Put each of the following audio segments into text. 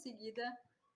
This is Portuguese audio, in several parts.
seguida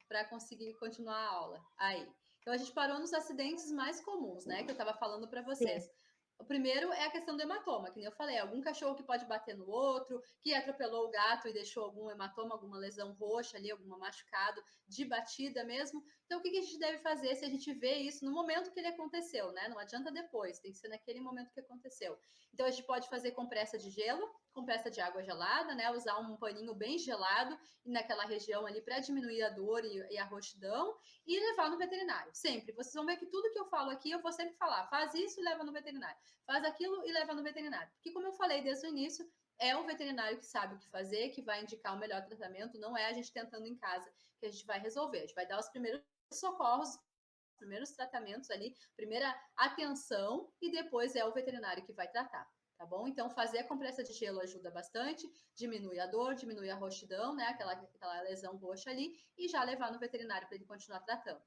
para conseguir continuar a aula. Aí. Então, a gente parou nos acidentes mais comuns, né? Que eu estava falando para vocês. Sim. O primeiro é a questão do hematoma, que nem eu falei, algum cachorro que pode bater no outro, que atropelou o gato e deixou algum hematoma, alguma lesão roxa ali, algum machucado de batida mesmo. Então, o que a gente deve fazer se a gente vê isso no momento que ele aconteceu, né? Não adianta depois, tem que ser naquele momento que aconteceu. Então, a gente pode fazer compressa de gelo, compressa de água gelada, né? Usar um paninho bem gelado naquela região ali para diminuir a dor e a roxidão e levar no veterinário. Sempre. Vocês vão ver que tudo que eu falo aqui, eu vou sempre falar, faz isso e leva no veterinário. Faz aquilo e leva no veterinário. Porque, como eu falei desde o início, é o veterinário que sabe o que fazer, que vai indicar o melhor tratamento, não é a gente tentando em casa que a gente vai resolver. A gente vai dar os primeiros socorros, os primeiros tratamentos ali, primeira atenção, e depois é o veterinário que vai tratar. Tá bom? Então, fazer a compressa de gelo ajuda bastante, diminui a dor, diminui a roxidão, né? Aquela lesão roxa ali, e já levar no veterinário para ele continuar tratando.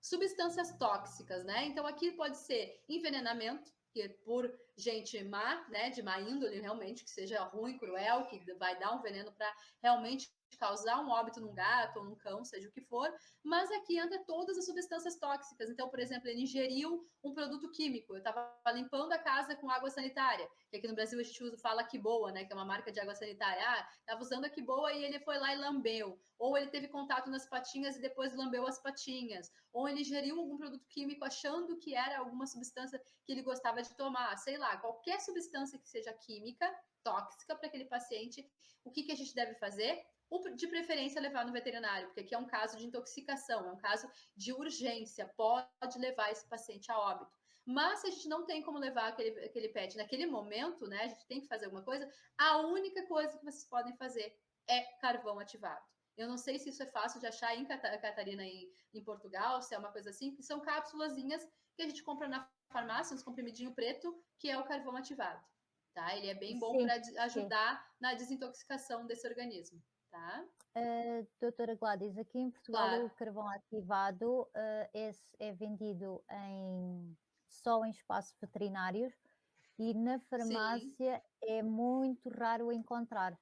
Substâncias tóxicas, né? Então, aqui pode ser envenenamento, que por gente má, né, de má índole realmente, que seja ruim, cruel, que vai dar um veneno para realmente causar um óbito num gato ou num cão, seja o que for, mas aqui entra todas as substâncias tóxicas. Então, por exemplo, ele ingeriu um produto químico. Eu estava limpando a casa com água sanitária, que aqui no Brasil a gente fala que boa, né, que é uma marca de água sanitária. Ah, estava usando a que boa e ele foi lá e lambeu. Ou ele teve contato nas patinhas e depois lambeu as patinhas. Ou ele ingeriu algum produto químico achando que era alguma substância que ele gostava de tomar, sei lá, qualquer substância que seja química, tóxica para aquele paciente, o que a gente deve fazer? De preferência levar no veterinário, porque aqui é um caso de intoxicação, é um caso de urgência, pode levar esse paciente a óbito. Mas se a gente não tem como levar aquele pet naquele momento, né, a gente tem que fazer alguma coisa, a única coisa que vocês podem fazer é carvão ativado. Eu não sei se isso é fácil de achar em Catarina, em Portugal, se é uma coisa assim, que são cápsulazinhas que a gente compra na farmácia, uns comprimidinho preto, que é o carvão ativado. Tá? Ele é bem bom para ajudar na desintoxicação desse organismo. Tá? Doutora Gladys, aqui em Portugal Claro. o carvão ativado é vendido só em espaços veterinários e na farmácia é muito raro encontrar.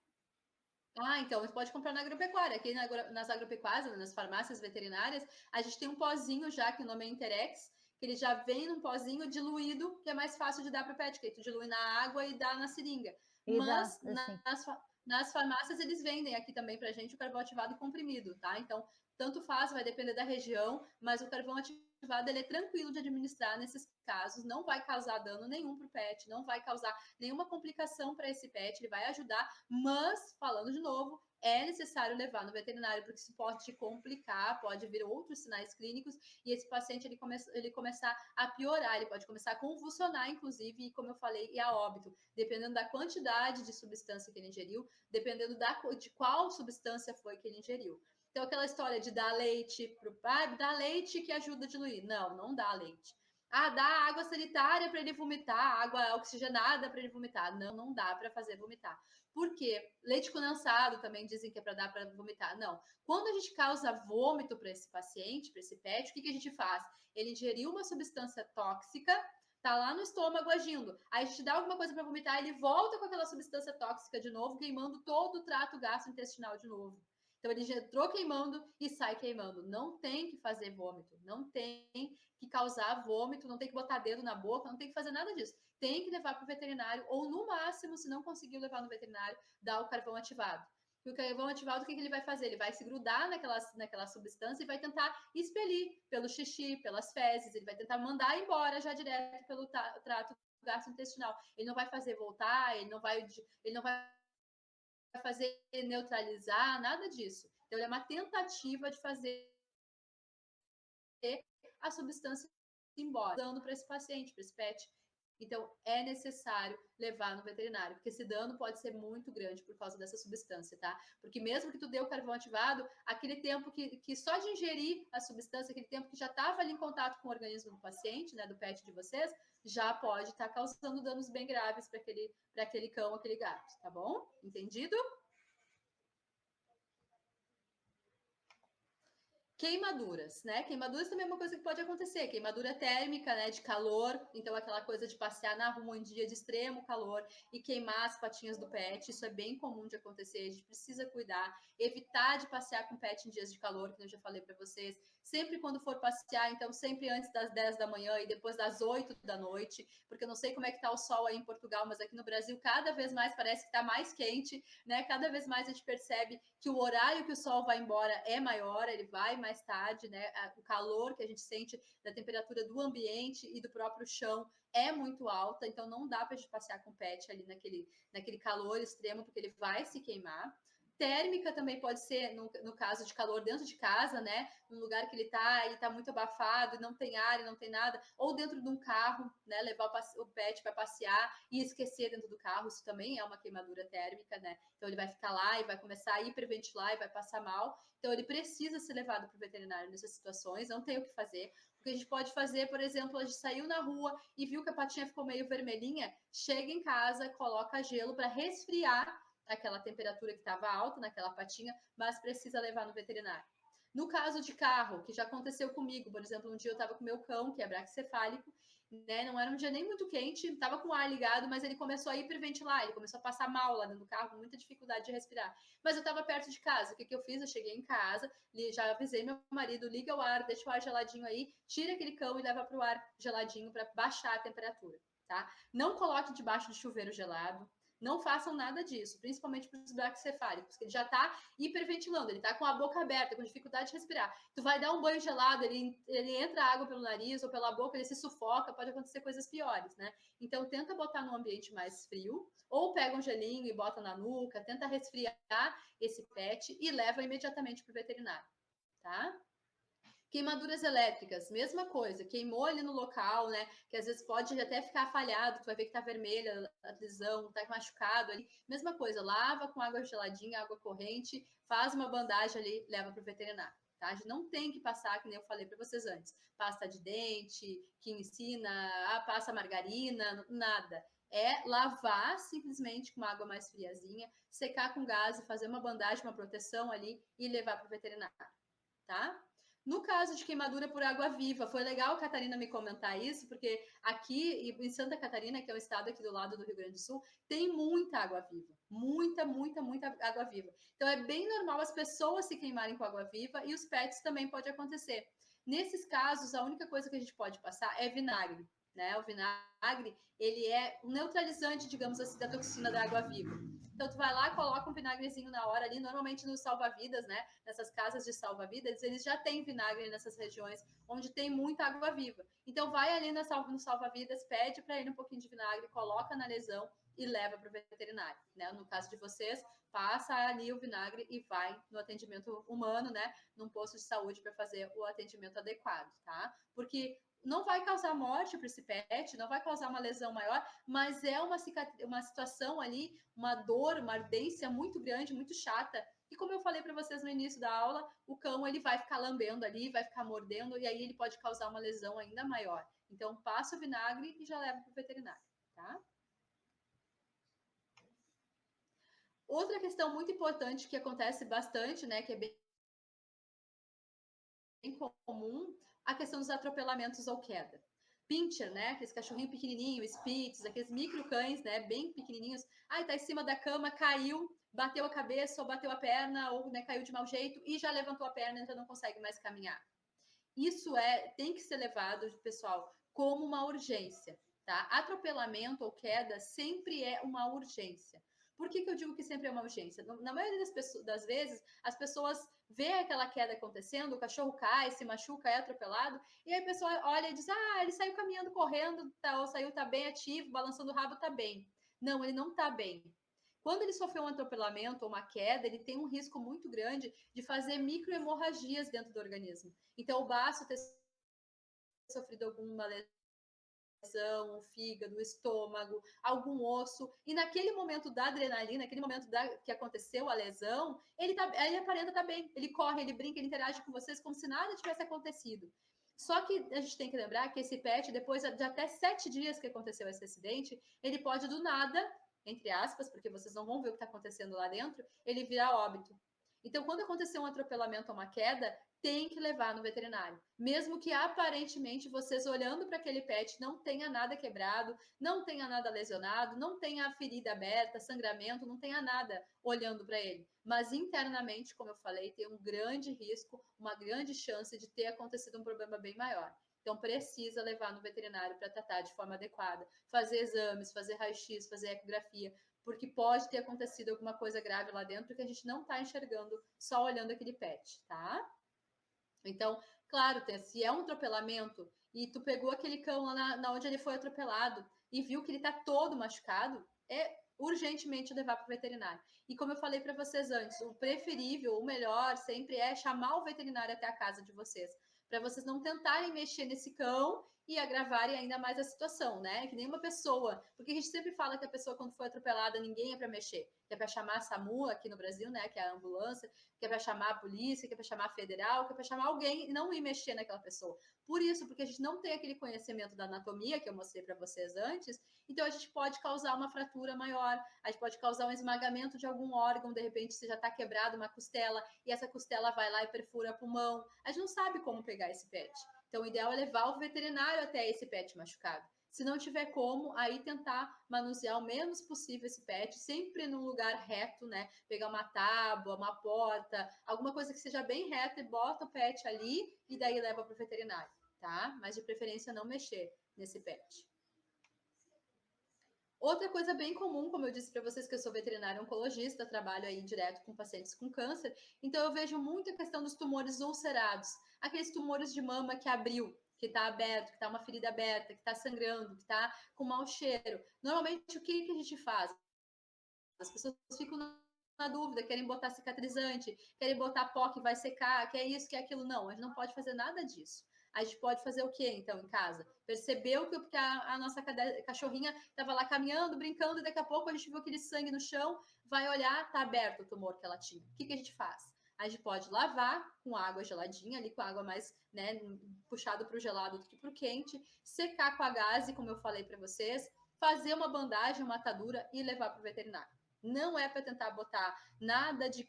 Ah, então você pode comprar na agropecuária. Aqui nas agropecuárias, nas farmácias veterinárias, a gente tem um pozinho já, que o nome é Interex, que ele já vem num pozinho diluído, que é mais fácil de dar para o pet, que tu dilui na água e dá na seringa. Mas assim. nas farmácias eles vendem aqui também para a gente o carvão ativado comprimido, tá? Então, tanto faz, vai depender da região, mas o carvão ativado ele é tranquilo de administrar nesses casos, não vai causar dano nenhum para o pet, não vai causar nenhuma complicação para esse pet, ele vai ajudar, mas, falando de novo, é necessário levar no veterinário, porque isso pode te complicar, pode vir outros sinais clínicos, e esse paciente ele começar a piorar, ele pode começar a convulsionar, inclusive, e como eu falei, e a óbito, dependendo da quantidade de substância que ele ingeriu, dependendo de qual substância foi que ele ingeriu. Então, aquela história de dar leite para o pai, dá leite que ajuda a diluir. Não, não dá leite. Ah, dá água sanitária para ele vomitar, água oxigenada para ele vomitar. Não, não dá para fazer vomitar. Por quê? Leite condensado também dizem que é para dar para vomitar. Não. Quando a gente causa vômito para esse paciente, para esse pet, o que a gente faz? Ele ingeriu uma substância tóxica, tá lá no estômago agindo. Aí a gente dá alguma coisa para vomitar, ele volta com aquela substância tóxica de novo, queimando todo o trato gastrointestinal de novo. Então ele já entrou queimando e sai queimando. Não tem que fazer vômito, não tem que causar vômito, não tem que botar dedo na boca, não tem que fazer nada disso. Tem que levar para o veterinário, ou no máximo, se não conseguiu levar no veterinário, dar o carvão ativado. E o carvão ativado, o que ele vai fazer? Ele vai se grudar naquela substância e vai tentar expelir pelo xixi, pelas fezes, ele vai tentar mandar embora já direto pelo trato gastrointestinal. Ele não vai fazer voltar, ele não vai fazer neutralizar, nada disso. Então, ele é uma tentativa de fazer a substância embora, dando para esse paciente, para esse pet. Então, é necessário levar no veterinário, porque esse dano pode ser muito grande por causa dessa substância, tá? Porque mesmo que tu dê o carvão ativado, aquele tempo que só de ingerir a substância, aquele tempo que já estava ali em contato com o organismo do paciente, né, do pet de vocês, já pode estar causando danos bem graves para aquele cão, aquele gato, tá bom? Entendido? Queimaduras, né? Queimaduras também é uma coisa que pode acontecer. Queimadura térmica, né? De calor. Então, aquela coisa de passear na rua em dia de extremo calor e queimar as patinhas do pet. Isso é bem comum de acontecer. A gente precisa cuidar. Evitar de passear com pet em dias de calor, que eu já falei para vocês. Sempre quando for passear, então sempre antes das 10 da manhã e depois das 8 da noite. Porque eu não sei como é que tá o sol aí em Portugal, mas aqui no Brasil cada vez mais parece que tá mais quente, né? Cada vez mais a gente percebe que o horário que o sol vai embora é maior, ele vai mais tarde, né? O calor que a gente sente da temperatura do ambiente e do próprio chão é muito alta, então não dá para a gente passear com o pet ali naquele calor extremo, porque ele vai se queimar. Térmica também pode ser, no caso de calor dentro de casa, né? Num lugar que ele tá e tá muito abafado, e não tem ar e não tem nada, ou dentro de um carro, né? Levar o pet para passear e esquecer dentro do carro, isso também é uma queimadura térmica, né? Então ele vai ficar lá e vai começar a hiperventilar e vai passar mal. Então ele precisa ser levado para o veterinário nessas situações, não tem o que fazer. O que a gente pode fazer, por exemplo, a gente saiu na rua e viu que a patinha ficou meio vermelhinha, chega em casa, coloca gelo para resfriar aquela temperatura que estava alta naquela patinha, mas precisa levar no veterinário. No caso de carro, que já aconteceu comigo, por exemplo, um dia eu estava com meu cão, que é braquicefálico, né? Não era um dia nem muito quente, estava com o ar ligado, mas ele começou a hiperventilar, ele começou a passar mal lá dentro do carro, com muita dificuldade de respirar. Mas eu estava perto de casa, o que eu fiz? Eu cheguei em casa, já avisei meu marido, liga o ar, deixa o ar geladinho aí, tira aquele cão e leva para o ar geladinho para baixar a temperatura, tá? Não coloque debaixo do chuveiro gelado, não façam nada disso, principalmente para os braquicefálicos, que ele já está hiperventilando, ele está com a boca aberta, com dificuldade de respirar. Tu vai dar um banho gelado, ele entra água pelo nariz ou pela boca, ele se sufoca, pode acontecer coisas piores, né? Então tenta botar num ambiente mais frio, ou pega um gelinho e bota na nuca, tenta resfriar esse pet e leva imediatamente para o veterinário, tá? Queimaduras elétricas, mesma coisa, queimou ali no local, né? Que às vezes pode até ficar falhado, tu vai ver que tá vermelha a lesão, tá machucado ali. Mesma coisa, lava com água geladinha, água corrente, faz uma bandagem ali, leva para o veterinário. Tá? A gente não tem que passar, que nem eu falei para vocês antes, pasta de dente, que ensina, passa margarina, nada. É lavar simplesmente com uma água mais friazinha, secar com gás e fazer uma bandagem, uma proteção ali e levar para o veterinário, tá? No caso de queimadura por água viva, foi legal a Catarina me comentar isso, porque aqui em Santa Catarina, que é o estado aqui do lado do Rio Grande do Sul, tem muita água viva. Muita, muita, muita água viva. Então é bem normal as pessoas se queimarem com água viva e os pets também pode acontecer. Nesses casos, a única coisa que a gente pode passar é vinagre, né? O vinagre, ele é um neutralizante, digamos assim, da toxina da água viva. Então, tu vai lá, coloca um vinagrezinho na hora ali, normalmente nos salva-vidas, né? Nessas casas de salva-vidas, eles já têm vinagre nessas regiões onde tem muita água viva. Então, vai ali no salva-vidas, pede para ele um pouquinho de vinagre, coloca na lesão e leva para o veterinário, né? No caso de vocês, passa ali o vinagre e vai no atendimento humano, né? Num posto de saúde para fazer o atendimento adequado, tá? Porque não vai causar morte para esse pet, não vai causar uma lesão maior, mas é uma situação ali, uma dor, uma ardência muito grande, muito chata. E como eu falei para vocês no início da aula, o cão ele vai ficar lambendo ali, vai ficar mordendo, e aí ele pode causar uma lesão ainda maior. Então, passa o vinagre e já leva para o veterinário, tá? Outra questão muito importante que acontece bastante, né, que é bem comum, a questão dos atropelamentos ou queda. Pinscher, né, aqueles cachorrinhos pequenininhos, Spitz, aqueles micro cães, né, bem pequenininhos. Ai, tá em cima da cama, caiu, bateu a cabeça ou bateu a perna ou, né, caiu de mau jeito e já levantou a perna e já não consegue mais caminhar. Isso tem que ser levado, pessoal, como uma urgência, tá? Atropelamento ou queda sempre é uma urgência. Por que eu digo que sempre é uma urgência? Na maioria das vezes, as pessoas vê aquela queda acontecendo, o cachorro cai, se machuca, é atropelado, e aí a pessoa olha e diz, ele saiu caminhando, correndo, tá bem ativo, balançando o rabo, tá bem. Não, ele não tá bem. Quando ele sofreu um atropelamento ou uma queda, ele tem um risco muito grande de fazer microhemorragias dentro do organismo. Então, o baço ter sofrido alguma lesão, o fígado, o estômago, algum osso, e naquele momento da adrenalina, naquele momento que aconteceu a lesão, ele aparenta estar bem, ele corre, ele brinca, ele interage com vocês como se nada tivesse acontecido. Só que a gente tem que lembrar que esse pet, depois de até 7 dias que aconteceu esse acidente, ele pode do nada, entre aspas, porque vocês não vão ver o que está acontecendo lá dentro, ele virar óbito. Então, quando acontecer um atropelamento ou uma queda, tem que levar no veterinário. Mesmo que aparentemente vocês olhando para aquele pet não tenha nada quebrado, não tenha nada lesionado, não tenha ferida aberta, sangramento, não tenha nada olhando para ele. Mas internamente, como eu falei, tem um grande risco, uma grande chance de ter acontecido um problema bem maior. Então, precisa levar no veterinário para tratar de forma adequada, fazer exames, fazer raio-x, fazer ecografia, porque pode ter acontecido alguma coisa grave lá dentro que a gente não está enxergando só olhando aquele pet, tá? Então, claro, se é um atropelamento e tu pegou aquele cão lá na onde ele foi atropelado e viu que ele tá todo machucado, é urgentemente levar para o veterinário. E como eu falei para vocês antes, o preferível, o melhor sempre é chamar o veterinário até a casa de vocês, para vocês não tentarem mexer nesse cão e agravarem ainda mais a situação, né? Que nem uma pessoa, porque a gente sempre fala que a pessoa quando foi atropelada, ninguém é para mexer, que é para chamar a SAMU aqui no Brasil, né, que é a ambulância, que é para chamar a polícia, que é para chamar a federal, que é para chamar alguém e não ir mexer naquela pessoa. Por isso, porque a gente não tem aquele conhecimento da anatomia que eu mostrei para vocês antes, então a gente pode causar uma fratura maior, a gente pode causar um esmagamento de algum órgão, de repente você já está quebrado uma costela e essa costela vai lá e perfura pulmão. A gente não sabe como pegar esse pet. Então, o ideal é levar o veterinário até esse pet machucado. Se não tiver como, aí tentar manusear o menos possível esse pet, sempre num lugar reto, né? Pegar uma tábua, uma porta, alguma coisa que seja bem reta e bota o pet ali e daí leva para o veterinário, tá? Mas de preferência não mexer nesse pet. Outra coisa bem comum, como eu disse para vocês que eu sou veterinária oncologista, trabalho aí direto com pacientes com câncer, então eu vejo muito a questão dos tumores ulcerados, aqueles tumores de mama que abriu, que está aberto, que está uma ferida aberta, que está sangrando, que está com mau cheiro. Normalmente, o que a gente faz? As pessoas ficam na dúvida, querem botar cicatrizante, querem botar pó que vai secar, que é isso, que é aquilo. Não, a gente não pode fazer nada disso. A gente pode fazer o quê, então, em casa? Percebeu que a nossa cachorrinha estava lá caminhando, brincando, e daqui a pouco a gente viu aquele sangue no chão, vai olhar, tá aberto o tumor que ela tinha. O que a gente faz? A gente pode lavar com água geladinha, ali com água mais, né, puxado para o gelado do que para o quente, secar com a gaze, como eu falei para vocês, fazer uma bandagem, uma atadura e levar para o veterinário. Não é para tentar botar nada de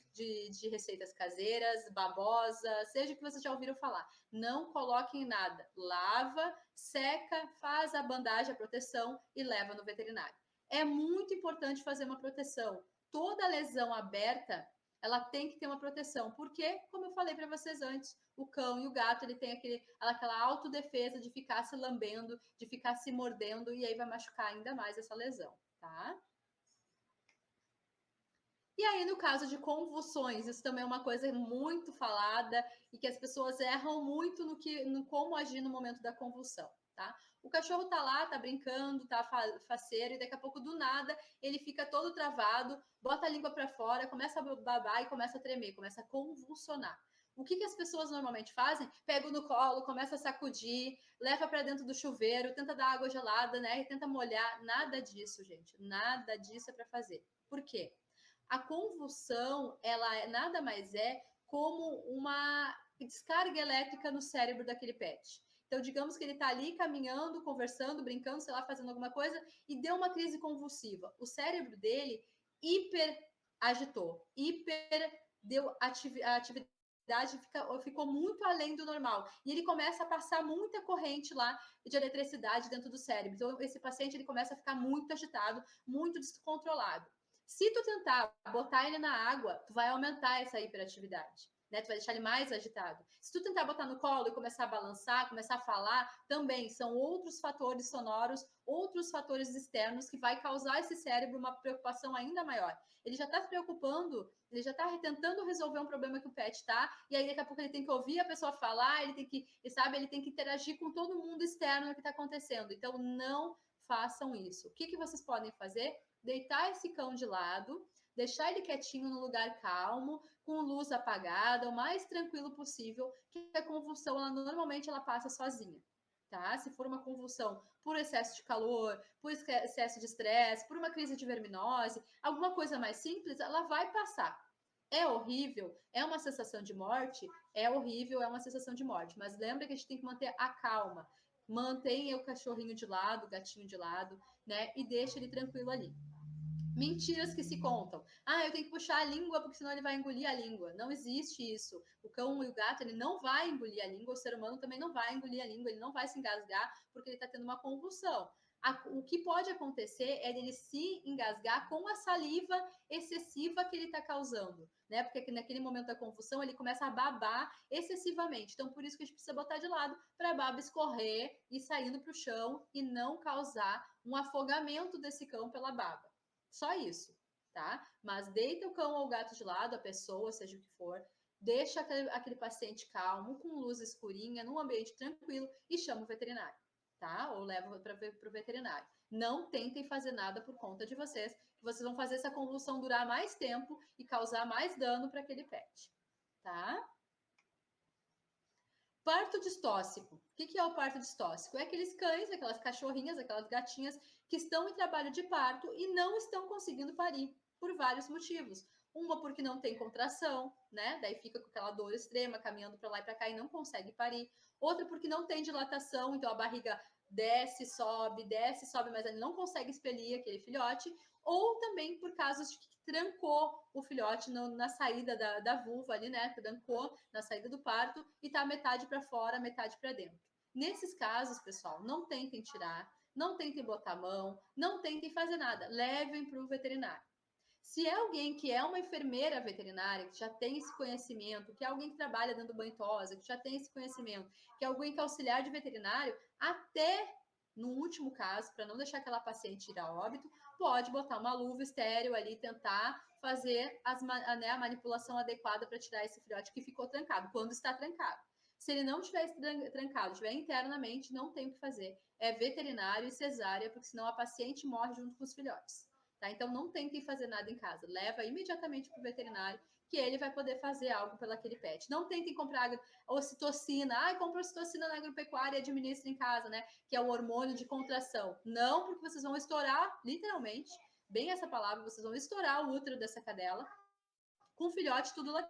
receitas caseiras, babosa, seja o que vocês já ouviram falar. Não coloquem nada. Lava, seca, faz a bandagem, a proteção e leva no veterinário. É muito importante fazer uma proteção. Toda lesão aberta, ela tem que ter uma proteção. Porque, como eu falei para vocês antes, o cão e o gato, ele tem aquela autodefesa de ficar se lambendo, de ficar se mordendo, e aí vai machucar ainda mais essa lesão, tá? E aí, no caso de convulsões, isso também é uma coisa muito falada e que as pessoas erram muito no como agir no momento da convulsão, tá? O cachorro tá lá, tá brincando, tá faceiro, e daqui a pouco, do nada, ele fica todo travado, bota a língua para fora, começa a babar e começa a tremer, começa a convulsionar. O que as pessoas normalmente fazem? Pegam no colo, começa a sacudir, leva para dentro do chuveiro, tenta dar água gelada, né? E tenta molhar. Nada disso, gente. Nada disso é para fazer. Por quê? A convulsão, ela nada mais é como uma descarga elétrica no cérebro daquele pet. Então, digamos que ele está ali caminhando, conversando, brincando, sei lá, fazendo alguma coisa, e deu uma crise convulsiva. O cérebro dele hiper agitou, deu atividade, ficou muito além do normal. E ele começa a passar muita corrente lá de eletricidade dentro do cérebro. Então, esse paciente ele começa a ficar muito agitado, muito descontrolado. Se tu tentar botar ele na água, tu vai aumentar essa hiperatividade, né? Tu vai deixar ele mais agitado. Se tu tentar botar no colo e começar a balançar, começar a falar, também são outros fatores sonoros, outros fatores externos que vai causar esse cérebro uma preocupação ainda maior. Ele já está se preocupando, ele já está tentando resolver um problema que o pet está, e aí daqui a pouco ele tem que ouvir a pessoa falar, ele tem que, sabe, ele tem que interagir com todo mundo externo no que está acontecendo. Então, não façam isso. O que vocês podem fazer? Deitar esse cão de lado, deixar ele quietinho no lugar calmo, com luz apagada, o mais tranquilo possível, que a convulsão, normalmente ela passa sozinha, tá? Se for uma convulsão por excesso de calor, por excesso de estresse, por uma crise de verminose, alguma coisa mais simples, ela vai passar. É horrível, é uma sensação de morte, é horrível, é uma sensação de morte, mas lembra que a gente tem que manter a calma. Mantenha o cachorrinho de lado, o gatinho de lado, né? E deixa ele tranquilo ali. Mentiras que se contam. Ah, eu tenho que puxar a língua porque senão ele vai engolir a língua. Não existe isso. O cão e o gato, ele não vai engolir a língua, o ser humano também não vai engolir a língua, ele não vai se engasgar porque ele está tendo uma convulsão. O que pode acontecer é ele se engasgar com a saliva excessiva que ele está causando, né? Porque naquele momento da convulsão ele começa a babar excessivamente. Então, por isso que a gente precisa botar de lado para a baba escorrer e saindo para o chão e não causar um afogamento desse cão pela baba. Só isso, tá? Mas deita o cão ou o gato de lado, a pessoa, seja o que for, deixa aquele paciente calmo, com luz escurinha, num ambiente tranquilo e chama o veterinário, tá? Ou leva para o veterinário. Não tentem fazer nada por conta de vocês, que vocês vão fazer essa convulsão durar mais tempo e causar mais dano para aquele pet, tá? Parto distóxico. O que é o parto distóxico? É aqueles cães, aquelas cachorrinhas, aquelas gatinhas que estão em trabalho de parto e não estão conseguindo parir por vários motivos. Uma porque não tem contração, né? Daí fica com aquela dor extrema, caminhando para lá e para cá e não consegue parir. Outra porque não tem dilatação, então a barriga desce, sobe, mas ele não consegue expelir aquele filhote. Ou também por casos de que trancou o filhote na saída da vulva ali, né? Trancou na saída do parto e tá metade para fora, metade para dentro. Nesses casos, pessoal, não tentem tirar, não tentem botar a mão, não tentem fazer nada, levem para o veterinário. Se é alguém que é uma enfermeira veterinária, que já tem esse conhecimento, que é alguém que trabalha dando banho-tosa, que já tem esse conhecimento, que é alguém que é auxiliar de veterinário, até no último caso, para não deixar aquela paciente ir a óbito, pode botar uma luva estéril ali, tentar fazer a manipulação adequada para tirar esse filhote que ficou trancado, quando está trancado. Se ele não estiver trancado, estiver internamente, não tem o que fazer. É veterinário e cesárea, porque senão a paciente morre junto com os filhotes. Tá? Então, não tentem fazer nada em casa. Leva imediatamente para o veterinário, que ele vai poder fazer algo pelo aquele pet. Não tentem comprar ocitocina. Ah, compra ocitocina na agropecuária e administra em casa, né? Que é o hormônio de contração. Não, porque vocês vão estourar, literalmente, bem essa palavra, vocês vão estourar o útero dessa cadela com o filhote tudo lá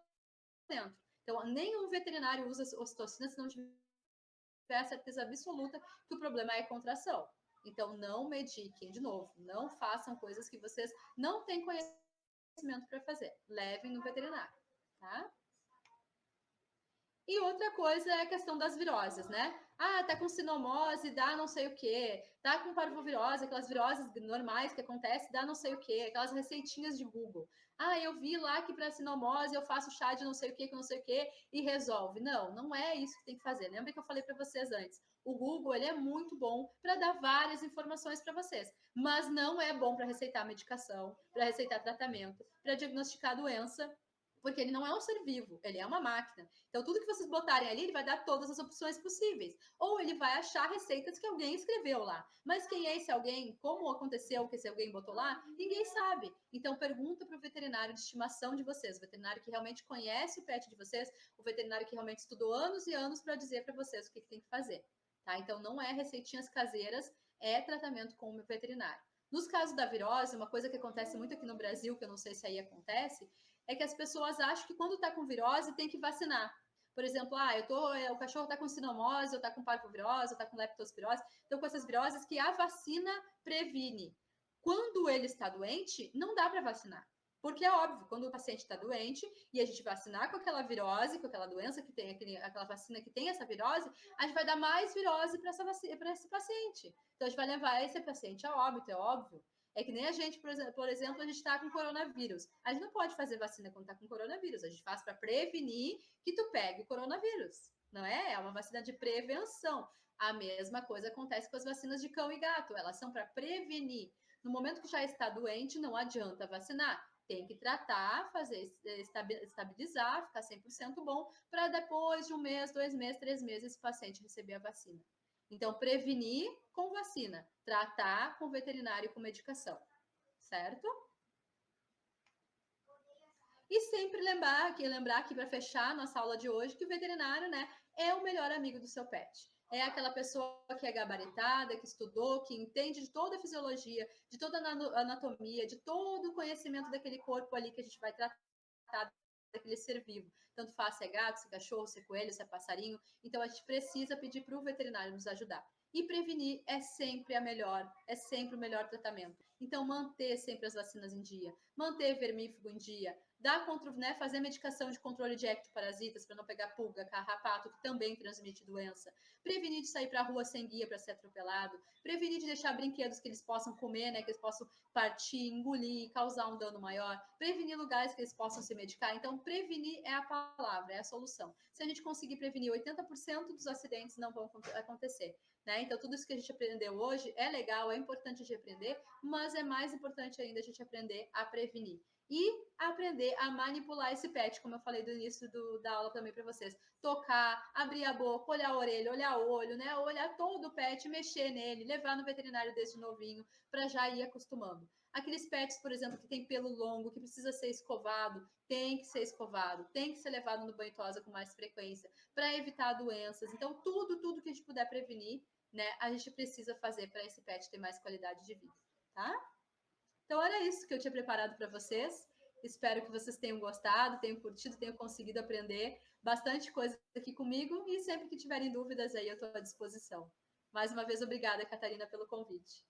dentro. Então, nenhum veterinário usa ocitocina se não tiver a certeza absoluta que o problema é contração. Então, não mediquem, de novo, não façam coisas que vocês não têm conhecimento para fazer. Levem no veterinário, tá? E outra coisa é a questão das viroses, né? Ah, tá com sinomose, dá não sei o quê. Tá com parvovirose, aquelas viroses normais que acontecem, dá não sei o quê. Aquelas receitinhas de Google. Ah, eu vi lá que para sinomose eu faço chá de não sei o quê, com não sei o quê, e resolve. Não, não é isso que tem que fazer. Lembra que eu falei para vocês antes? O Google, ele é muito bom para dar várias informações para vocês, mas não é bom para receitar medicação, para receitar tratamento, para diagnosticar doença, porque ele não é um ser vivo, ele é uma máquina. Então, tudo que vocês botarem ali, ele vai dar todas as opções possíveis. Ou ele vai achar receitas que alguém escreveu lá. Mas quem é esse alguém? Como aconteceu que esse alguém botou lá? Ninguém sabe. Então, pergunta para o veterinário de estimação de vocês, o veterinário que realmente conhece o pet de vocês, o veterinário que realmente estudou anos e anos para dizer para vocês o que tem que fazer. Tá? Então, não é receitinhas caseiras, é tratamento com o veterinário. Nos casos da virose, uma coisa que acontece muito aqui no Brasil, que eu não sei se aí acontece, é que as pessoas acham que quando está com virose tem que vacinar. Por exemplo, o cachorro está com sinomose, ou está com parvovirose, ou está com leptospirose, então com essas viroses que a vacina previne. Quando ele está doente, não dá para vacinar. Porque é óbvio, quando o paciente está doente e a gente vacinar com aquela virose, com aquela doença que tem, aquela vacina que tem essa virose, a gente vai dar mais virose para esse paciente. Então a gente vai levar esse paciente a óbito, é óbvio. É que nem a gente, por exemplo, a gente está com coronavírus. A gente não pode fazer vacina quando está com coronavírus. A gente faz para prevenir que tu pegue o coronavírus. Não é? É uma vacina de prevenção. A mesma coisa acontece com as vacinas de cão e gato. Elas são para prevenir. No momento que já está doente, não adianta vacinar. Tem que tratar, fazer estabilizar, ficar 100% bom, para depois de 1 mês, 2 meses, 3 meses, esse paciente receber a vacina. Então, prevenir com vacina, tratar com veterinário com medicação, certo? E sempre lembrar que para fechar a nossa aula de hoje, que o veterinário, né, é o melhor amigo do seu pet. É aquela pessoa que é gabaritada, que estudou, que entende de toda a fisiologia, de toda a anatomia, de todo o conhecimento daquele corpo ali que a gente vai tratar daquele ser vivo. Tanto faz se é gato, se é cachorro, se é coelho, se é passarinho. Então, a gente precisa pedir para o veterinário nos ajudar. E prevenir é sempre o melhor tratamento. Então, manter sempre as vacinas em dia, manter vermífugo em dia, fazer medicação de controle de ectoparasitas para não pegar pulga, carrapato, que também transmite doença, prevenir de sair para a rua sem guia para ser atropelado, prevenir de deixar brinquedos que eles possam comer, né, que eles possam partir, engolir, causar um dano maior, prevenir lugares que eles possam se medicar. Então, prevenir é a palavra, é a solução. Se a gente conseguir prevenir 80% dos acidentes não vão acontecer. Né? Então, tudo isso que a gente aprendeu hoje é legal, é importante a gente aprender, mas é mais importante ainda a gente aprender a prevenir. E aprender a manipular esse pet, como eu falei do início da aula também para vocês. Tocar, abrir a boca, olhar a orelha, olhar o olho, né? Olhar todo o pet, mexer nele, levar no veterinário desde novinho, para já ir acostumando. Aqueles pets, por exemplo, que tem pelo longo, que precisa ser escovado, tem que ser escovado, tem que ser levado no banho tosa com mais frequência, para evitar doenças. Então, tudo que a gente puder prevenir, né, a gente precisa fazer para esse pet ter mais qualidade de vida, tá? Então, era isso que eu tinha preparado para vocês. Espero que vocês tenham gostado, tenham curtido, tenham conseguido aprender bastante coisa aqui comigo. E sempre que tiverem dúvidas aí, eu estou à disposição. Mais uma vez, obrigada, Catarina, pelo convite.